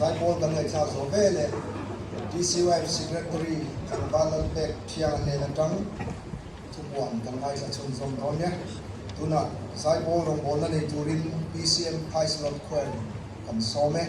sai Paul kan ngai cha zo ve le DCY secretary kan balal pek thiang ne na tang thuwan kan ngai sa chun som don ne tuna sai Paul rong bon na nei turin PCM Paislot Kwen kan some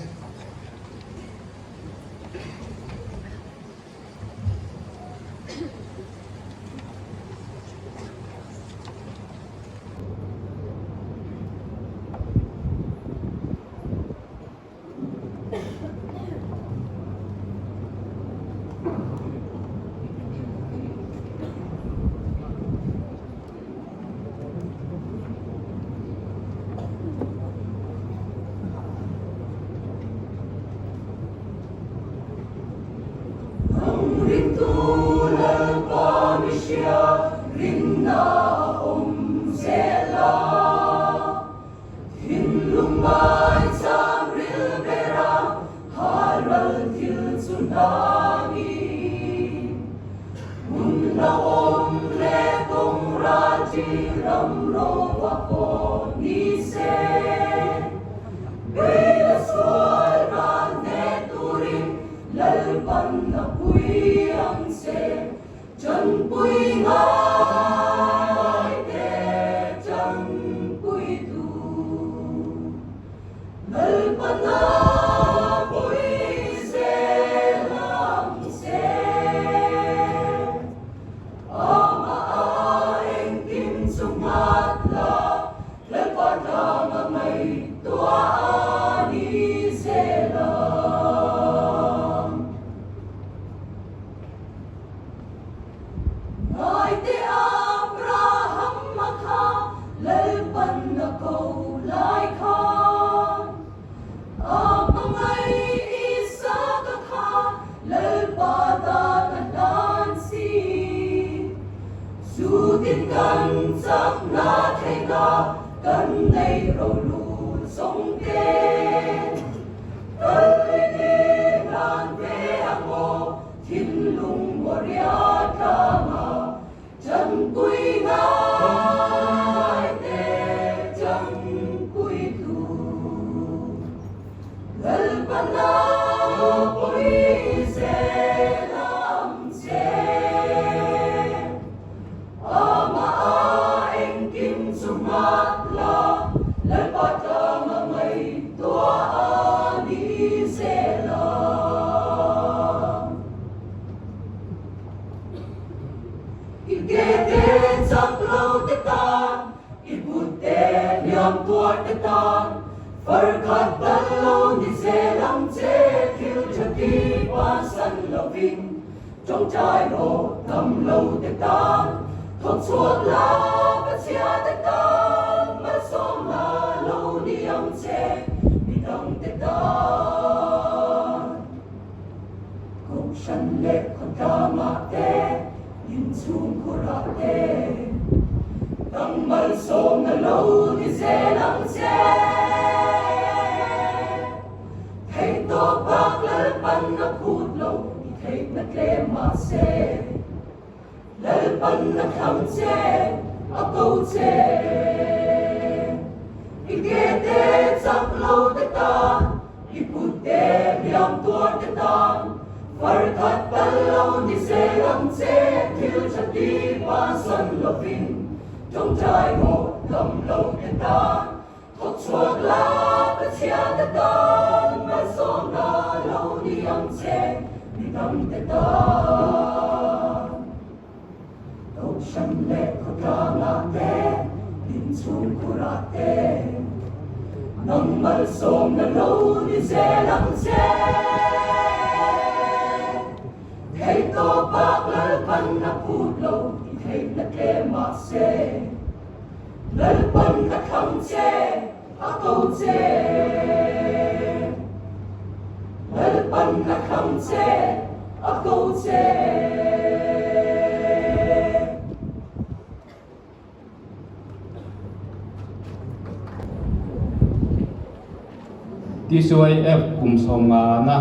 DCYF kum som nga na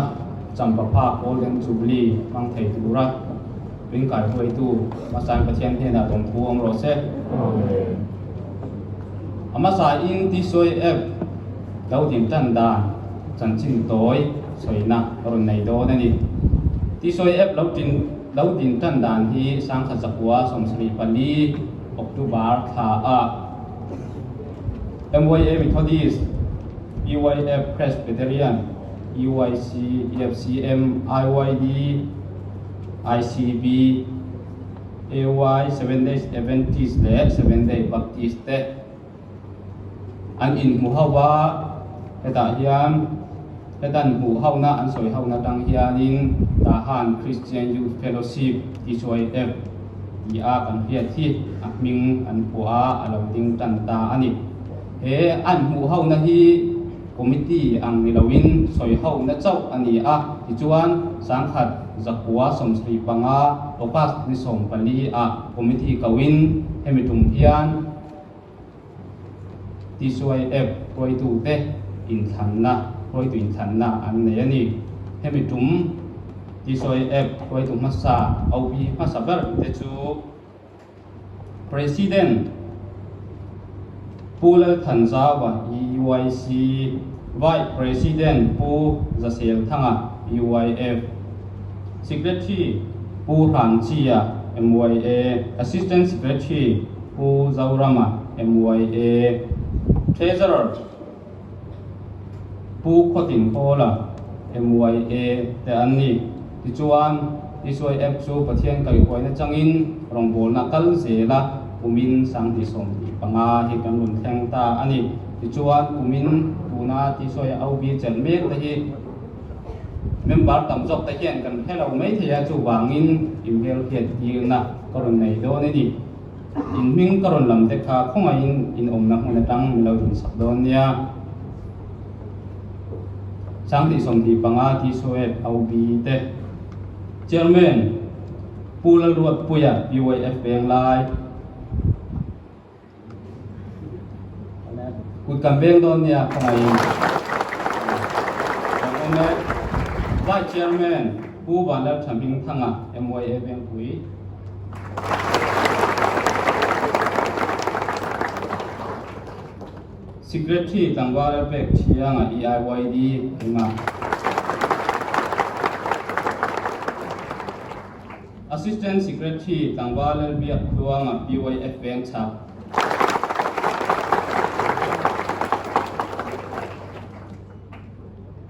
champa pha golden jubilee mang thei tura ring kai hoi tu masan pathian he na dong thuang ro se ama sa in DCYF dau dim tan dan จันจินโต้ยสวยนักรุ่นในโดนั่นนี่ที่สวยเราดินตันดานที่สังขจักรวาสมศรีปลีออกตุบาร์ท่าMYA Methodist EYF Presbyterian EYC EFCM IYD ICB AY 7 Days Adventist และ 7 Day Baptist อันอินหูเฮาว่าเหตุเฮียนเหตุดันหูเฮานะอันสวยเฮานะดังเฮียนินทหาร Christian Youth Fellowship ที่ช่วยที่กันเฮียที่มิงอันผัวเราดิ้งตันตาอันนี้อันหูเฮานะที่คอมมิตี้อังนิลวินสวยเฮานะเจ้าอันนี้ที่จวนสังขัดจักรวาสมศรีปังโอปัสนิสมปลีคอมมิตี้กวินให้มีตุ่มเฮียนที่ช่วยโปรยตูเตอินทันนะโปรยตูอินทันนะอันนี้นี่ให้มีตุ่มที่ช่วยโปรยตูมัสซาเอาบีมัสซาเบอร์เดจู President ผู้เล่นทันซาวะ EYC Vice President ผู้จะเสียทั้งEYF Secretary ผู้รันชีMYA Assistant Secretary ผู้เจ้ารามา MYA Treasurer ผู้ขดินโคละ MYA แต่อันนี้ที่จวนที่ช่วยชูประเทศไกลกว่าในจังอินรองโบนักกัลเสละภูมินสังติสมปังเหตุการณ์รุนแรงตาอันนี้ที่จวนภูมินปูนาที่ช่วยเอาบีเจนเมกตะฮีเมมเบอร์ต่ำจบตะเคียนกันให้เราไม่เทียจูวางินอิมเบลเขียนยืนนะกรณีโดนี่ดิอินมิงกรณีลำเด็กขาคงอินอมนักมันตั้งเราถึงสักโดนเนี่ยสังติสมที่ปังที่ช่วยเอาบีเตเจอร์แมนผู้ละรวดปุยUYF เบียงลายกุดกันเบียงโดนเนี่ยขณะนี้แล้วก็Vice Chairman ผู้บรรลัยชัมพิงทั้งMYA เบียงปุยSecretary ต่างว่าแล้วเป็กเชียงEIYD ขึ้นมาAssistant Secretary ต่างว่าแล้วเบียกตัวBYF เบียงชับ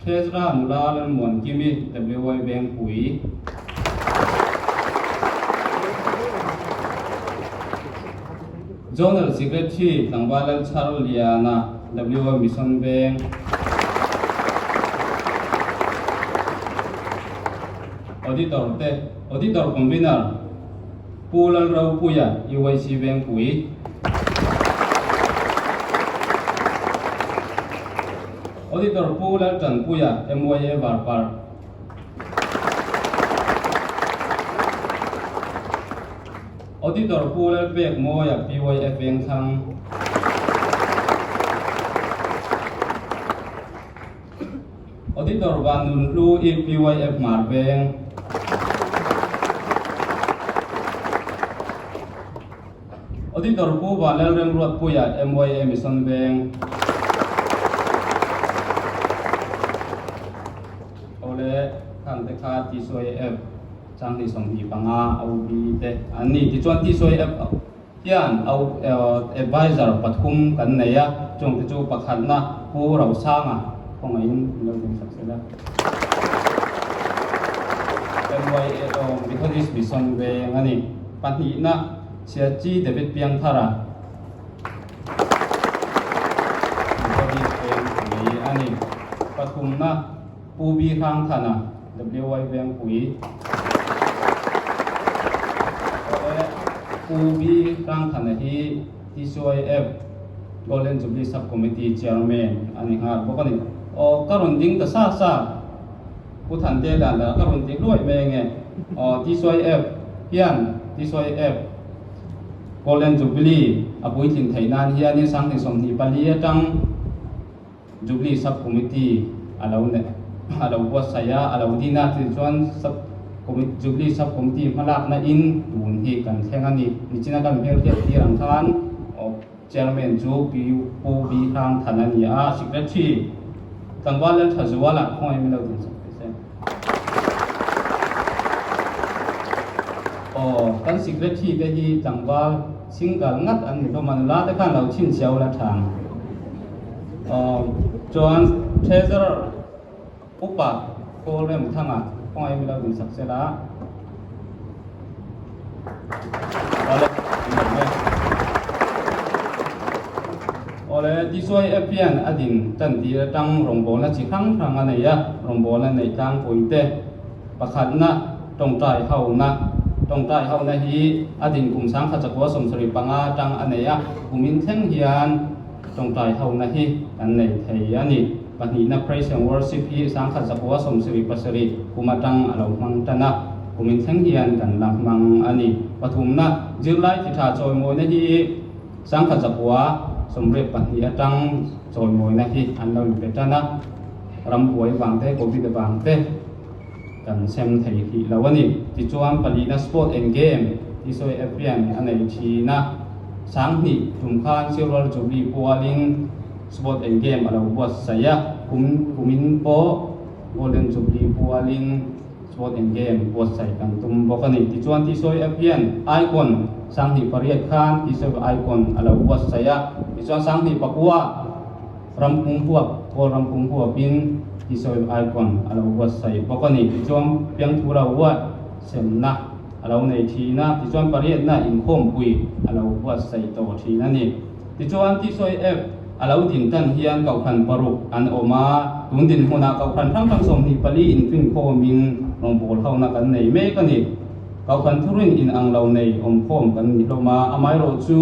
เทสรานุลาลมวนกิมิ WY เบียงปุยZonal Secretary ต่างว่าแล้วชารุลียานา WY มิชชั่นเบียงAuditor Convener ผู้ละเราปุยUYC เบียงปุยAuditor ผู้ละจันปุยMYA บาร์ปาร์Auditor ผู้ละเบียกโมยPYF เบียงทังAuditor วันนุนลูPYF มาร์เบียงAuditor ผู้วันแล้วเรื่องรวดปุยMYA มิสันเบียงท่านเด็กขาที่ช่วยจังที่สมดีปังเอาบีเตอันนี้ที่ชวนที่ช่วยยันเอาadvisor ปัดคุมกันเนี่ยจงที่จูประคันนะผู้เราสร้างคงไอ้เราเป็นสักเสียแล้ว MYA Methodist Mission เวงอันนี้ปัญหานะเสียจีเดวิดเปียงทาระอันนี้ปัดคุมนะผู้บีข้างท่านWY เบียงปุยผู้บีข้างท่านที่ช่วย Golden Jubilee Subcommittee Chairman อันนี้ครับบอกว่านี่การุณดิ้งแต่ซาผู้ท่านเดียร์แล้วการุณดิ้งด้วยเมงที่ช่วยเฮียนที่ช่วยGolden Jubilee ปุยถึงไทยนานเฮียนี่สังที่สมที่ปลีจัง Jubilee Subcommittee เราเนี่ยเราbuat saya dina tujuan Jubilee Subcommittee malak na in dunhi kan thengan ni china kan bel ke ti rang than chairman ju pu bi rang thanani secretary จังหวะเล่นทัศวะละห้อยไม่เราถึงสักเปอร์เซ็นต์กันสิกเรที่ได้ที่จังหวะสิ่งการงัดอันนี้ก็มันลาแต่ข้างเราชินเชียวละทางจวนเทเซอร์อุปะโคเริ่มทั้งอ่ะห้อยไม่เราถึงสักเสียละoleh disoi apian adin tan ti tang rongbol na chi khang khang ane ya rongbol na nei tang pointe pakhat na tong tai hau na hi adin kum sang kha chakwa som sari panga tang ane ya kumin theng hian tong tai hau na hi an nei thei ani pani na praise and worship hi sang kha chakwa som sari pasari kumatang alo mang tana kumin theng hian kan lam mang ani pathum na jirlai thi tha choi mo na hi sang kha chakwaสมเด็จปฏิญาณโจยมวยนะที่อันเราเป็นจ้านะรำหวยบางเต้กบิดบางเต้กันเซมไทยที่เราวันนี้ที่จวนปลีนัสปอร์ตเอ็นเกมที่ซอยเอฟเพียนอันไหนทีนะสังหิถุงข้านเซลล์จูบีปัวลิงสปอร์ตเอ็นเกมเราบวชใส่ยะคุมินโปโกลเด้นจูบีปัวลิงสปอร์ตเอ็นเกมบวชใส่กันตุ่มบอกนี่ที่จวนที่ซอยเอฟเพียนไอคอนสังหิปริยัติข้านที่ซอยไอคอนเราบวชใส่ยะส่วนสังที่ปักว่ารำพุงหัวโกรำพุงหัวปินที่ซอยไอคอนเราวัดใส่ปกติที่ช่วงเพียงทุเราวัดเสมนะเราในทีนะที่ช่วงปริยัตินะอินคมปุยเราวัดใส่ต่อทีนั่นนี่ที่ช่วงที่ซอยเอฟเราดินตันเฮียนเก่าพันปรุกอันออกมาตุนดินหัวหน้าเก่าพันทั้งสองที่ปลีอินฟินโคมินลงโบลเข้านักกันในเมกันนี่เก่าพันทุรินอินอังเราในอมโคมกันนี่เรามาอามายโรจู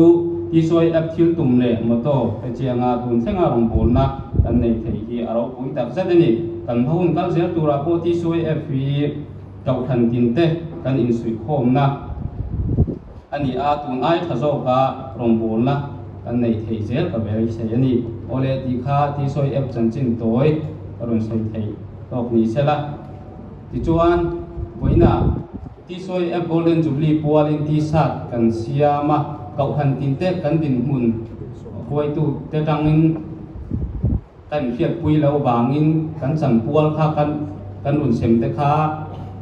ที่ซอยแอปทิวตุ่มเล่มาโตไปเชียงาตุนเส้งอารมณ์โบนนะกันในไทยที่เราคุยตักเสด็จนี่กันพูนกันเสียตัวเราโพที่ซอยแอปฟีเจ้าทันตินเตกันอินสุยโคมนะอันนี้อาตุนไอทะโซกะรมโบนนะกันในไทยเสียกับเบลเซียนี่โอเลติคาที่ซอยแอปจันจินโตยอรุณซอยไทยตอกนี้เสละที่จวนวันน่ะที่ซอยแอปโกลเด้นจูบลีปัวลินที่สัตกันเสียมาเก่าหันตินเตกันดินหุ่นหวยตูเตตังนินกันเพียบปุยแล้วบางนินกันสั่งปัวข้ากันหุ่นเสมเตค้า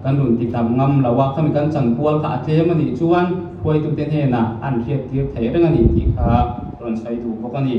กันหุ่นติดตามงำแล้วว่าเขามีกันสั่งปัวข้าเทมันนี่ชวนหวยตูเตเทน่ะอันเพียบเทียบเทเรื่องนี้ที่ข้าตอนใช้ถูกพวกนี้